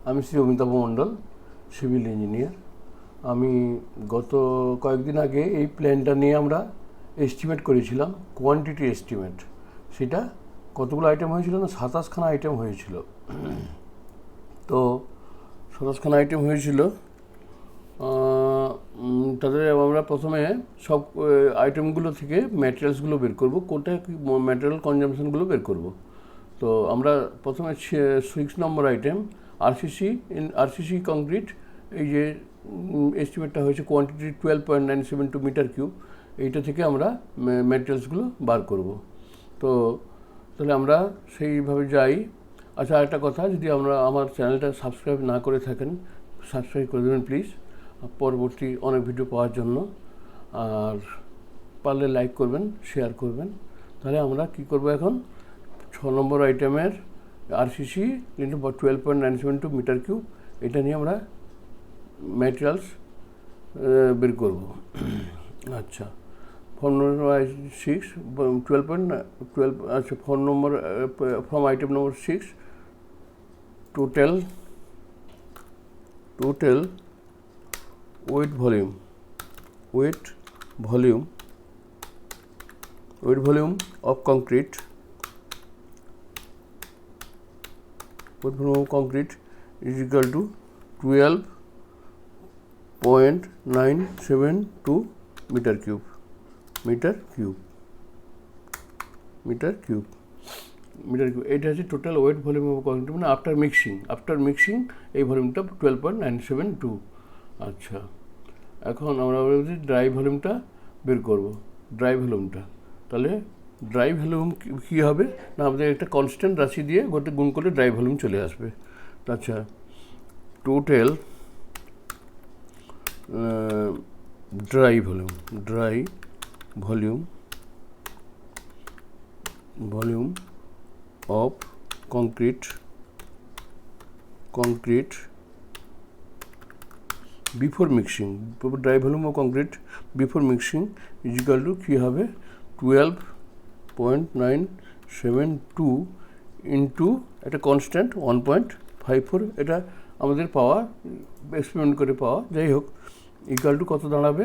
আমি শ্রী অমিতাভ মণ্ডল, civil engineer. আমি গত কয়েকদিন আগে এই প্ল্যানটা নিয়ে আমরা এস্টিমেট করেছিলাম, কোয়ান্টিটি এস্টিমেট। সেটা কতগুলো আইটেম হয়েছিল না, 27খানা আইটেম হয়েছিল। তো 27খানা আইটেম হয়েছিল। তাদের আমরা প্রথমে সব আইটেমগুলো থেকে ম্যাটেরিয়ালসগুলো বের করব, কোনটা কি ম্যাটেরিয়াল কনজামশনগুলো বের করব। তো আমরা প্রথমে 6 নম্বর আইটেম আরসিসি কংক্রিট, এই যে এস্টিমেটটা হয়েছে কোয়ান্টিটি 12.972 মিটার কিউব, এইটা থেকে আমরা ম্যাটেরিয়ালসগুলো বার করব। তো তাহলে আমরা সেইভাবে যাই। আচ্ছা, একটা কথা, যদি আমার চ্যানেলটা সাবস্ক্রাইব না করে থাকেন, সাবস্ক্রাইব করে দেবেন প্লিজ, পরবর্তী অনেক ভিডিও পাওয়ার জন্য। আর পারলে লাইক করবেন, শেয়ার করবেন। তাহলে আমরা কি করব এখন, 6 নম্বর আইটেমের আরসিসি ইন্টু 12.972 মিটার কিউব, এটা নিয়ে আমরা ম্যাটেরিয়ালস বের করব। আচ্ছা, ফর্ম নম্বর 6, 12. আচ্ছা, form number form item number 6, total weight volume of concrete is equal to 12.972 meter cube. এটা হচ্ছে total wet volume of concrete, মানে আফটার মিক্সিং এই ভলিউমটা 12.972। আচ্ছা, এখন আমরা বলছি ড্রাই ভলিউমটা বের করব। তাহলে ড্রাই ভলিউম কী হবে না, আমাদের একটা কনস্ট্যান্ট রাশি দিয়ে গোটা গুণ করলে ড্রাই ভলিউম চলে আসবে। আচ্ছা, total dry volume of concrete before mixing, dry volume of concrete before mixing is equal to কি হবে 12.972 ইন্টু একটা কনস্ট্যান্ট 1.54, এটা আমাদের পাওয়া, এক্সপেরিমেন্ট করে পাওয়া, যাই হোক, ইকুয়াল টু কত দাঁড়াবে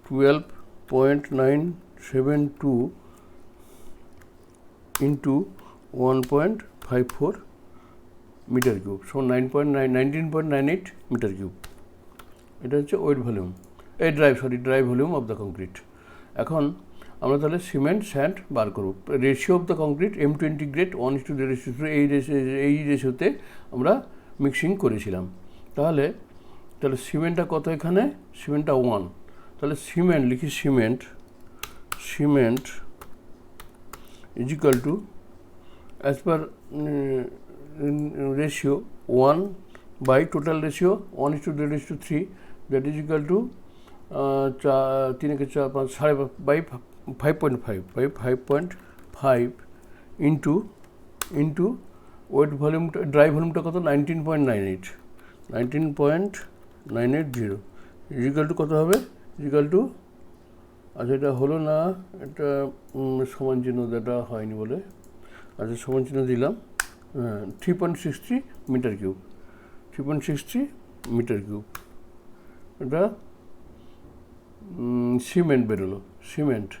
12.972 into 1.54 metre cube, so 19.98 metre cube. এটা হচ্ছে wet volume, dry volume of the concrete. এখন আমরা তাহলে সিমেন্ট স্যান্ড বার করব। Ratio of the concrete M20 grade 1:3, এই রেশিওতে আমরা মিক্সিং করেছিলাম। তাহলে সিমেন্টটা কত, এখানে সিমেন্টটা 1। তাহলে সিমেন্ট লিখি, cement is equal to, as per ratio 1 by total ratio 1:3, that is equal to 5.5 into wet ভলিউমটা, ড্রাই ভলিউমটা কত 19.90 ইজিক্যাল টু কত হবে, ইজিক্যাল টু, আচ্ছা এটা হলো না, এটা সমান চিহ্ন দেওয়া হয়নি বলে, আচ্ছা সমান চিহ্ন দিলাম, 3.63 মিটার কিউব, এটা সিমেন্ট বেরোলো, সিমেন্ট।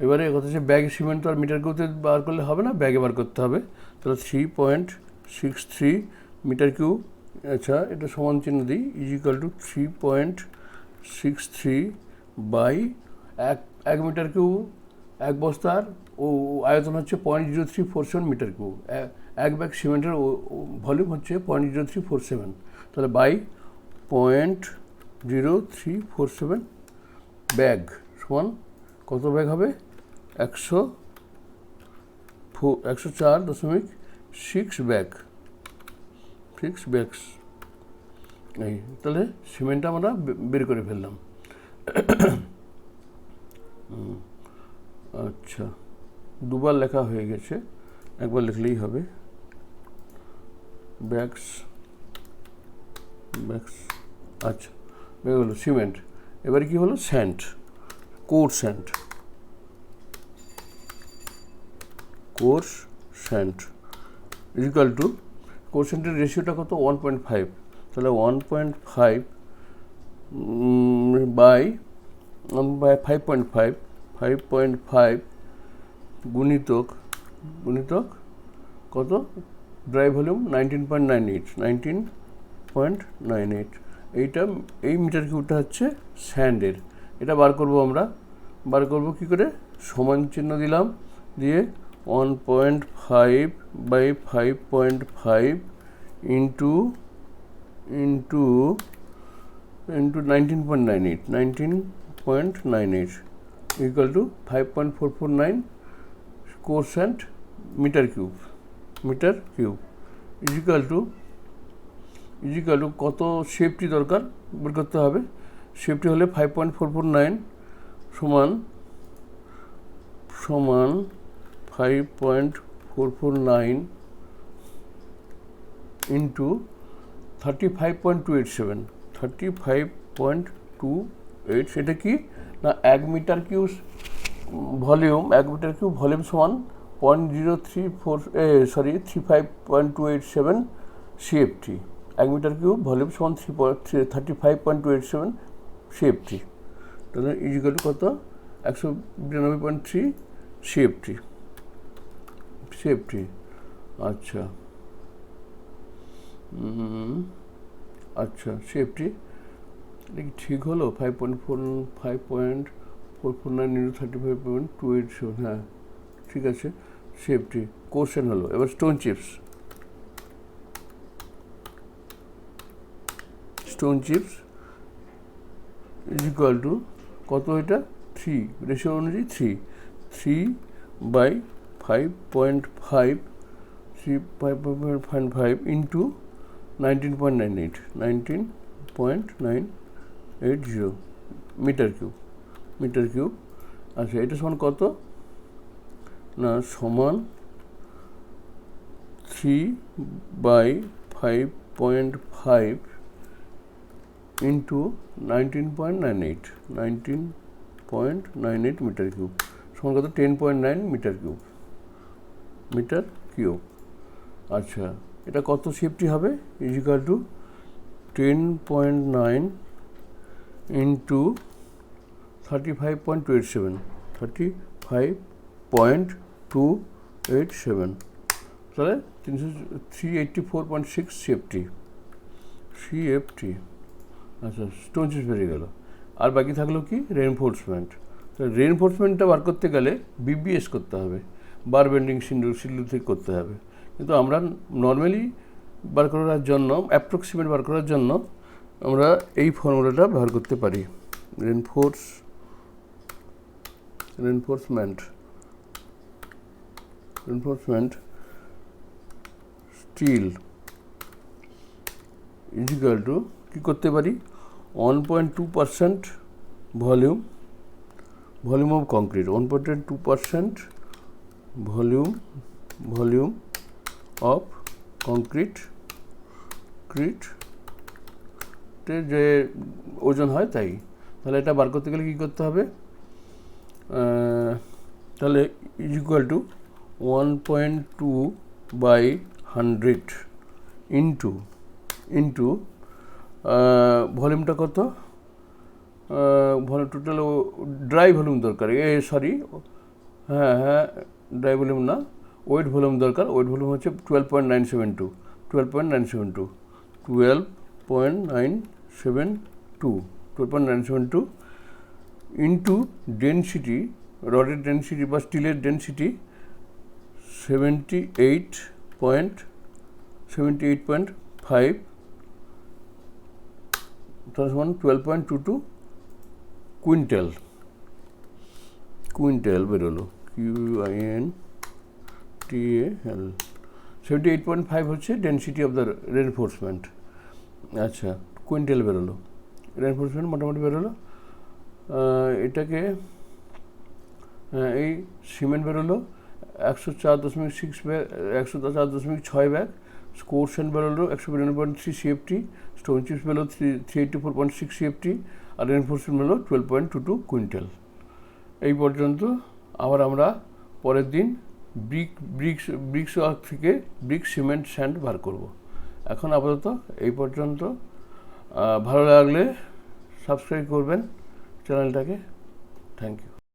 এবারে কথা হচ্ছে ব্যাগ সিমেন্ট তো আর মিটার কিউবতে বার করলে হবে না, ব্যাগে বার করতে হবে। তাহলে 3.63 মিটার কিউব, আচ্ছা এটা সমান চিহ্ন দিই, ইজিক্যাল টু 3.63 বাই এক মিটার কিউব, এক বস্তার ও আয়তন হচ্ছে 0.0347 মিটার কিউব, এক ব্যাগ সিমেন্টের ভলিউম হচ্ছে 0.0347, তাহলে বাই 0.0347 ব্যাগ সমান কত ব্যাগ হবে, 104.6 ব্যাগস। এই তাহলে সিমেন্টটা আমরা বের করে ফেললাম। আচ্ছা, দুবার লেখা হয়ে গেছে, একবার লিখলেই হবে, ব্যাগস। আচ্ছা, বের হলো সিমেন্ট। এবারে কি হলো, sand, coarse sand equal to কোশেন্টের রেশিওটা কত 1.5, তাহলে 1.5 বাই 5.5 গুণিতক কত ড্রাই ভলিউম 19.98 এইটা, এই মিটার কিউবটা হচ্ছে স্যান্ডের। এটা বার করব আমরা, বার করব কী করে, সমান চিহ্ন দিলাম, দিয়ে 1.5 by 5.5 into 19.98 equal to 5.449 quotient metre cube equal to কত সেফটি দরকার বের করতে হবে। সেফটি হলে 5.449 সমান 5.449 ইন্টু 35.287 সেটা কি না 1 মিটার কিউব ভলিউম সমান 35.287 সিএফটি। 1 মিটার কিউব ভলিউম সমান 35.287 সিএফটি, তাহলে ইজিক্যাল টু কত 192.3 সিএফটি। আচ্ছা সিএফটি এটা কি ঠিক হলো? 5.449 ইন্টু 35.287, হ্যাঁ ঠিক আছে, সিএফটি কোশ্চেন হলো। এবার স্টোন চিপস ইজিক্যাল টু কত, এটা 3 রেশিও অনুযায়ী 3 বাই 5.5 ইন্টু 19.80 মিটার কিউব। আচ্ছা এটা সমান কত না সমান 3 বাই 5.5 ইন্টু 19.98 মিটার কিউব সমান কত 10.9 মিটার কিউব। আচ্ছা এটা কত সিএফটি হবে, ইজিক্যাল টু 10.9 ইন্টু 35.287 তাহলে 384.6 সিএফটি। আচ্ছা স্টোন চিপস বেরিয়ে গেল। আর বাকি থাকলো কি রেনফোর্সমেন্ট। রেনফোর্সমেন্টটা বার করতে গেলে বিবিএস করতে হবে, বার বেন্ডিং শিডিউল থেকে করতে হবে, কিন্তু আমরা নর্মালি বার করার জন্য, অ্যাপ্রক্সিমেট বার করার জন্য আমরা এই ফর্মুলাটা ব্যবহার করতে পারি। রেনফোর্সমেন্ট স্টিল ইজিক্যাল টু কী করতে পারি, 1.2% volume of concrete, 1.2% volume of concrete যে ওজন হয় তাই। তাহলে এটা বার করতে গেলে কী করতে হবে, তাহলে ইকুয়াল টু 1.2 বাই 100 ইন্টু ভলিউমটা কত, টোটাল ড্রাই ভলিউম দরকার, ড্রাই ভলিউম না, ওয়েট ভলিউম দরকার। ওয়েট ভলিউম হচ্ছে 12.972 ইন্টু ডেনসিটি, রডের ডেনসিটি বা স্টিলের ডেনসিটি 78.5, তার সমান 12.22 কুইন্টাল বেরোলো, QUINTAL। 78.5 হচ্ছে ডেনসিটি অফ দ্য রেনফোর্সমেন্ট। আচ্ছা কুইন্টাল বেরোলো, রেনফোর্সমেন্ট মোটামুটি বেরোলো। এটাকে এই সিমেন্ট বেরোলো 104.6 ব্যাগ, 104.6 ব্যাগ। কোর্সেন্ট বেরোলো 192.3 সিএফটি, স্টোন চিপস বেরোলো 384.6 সিএফটি, আর রেনফোর্সমেন্ট বেরোলো 12.22 কুইন্টাল। এই পর্যন্ত। আবার আমরা পরের দিন ব্রিক্স ওয়ার্ক থেকে ব্রিক সিমেন্ট স্যান্ড বার করব। এখন আপাতত এই পর্যন্ত। ভালো লাগলে সাবস্ক্রাইব করবেন চ্যানেলটাকে। Thank you.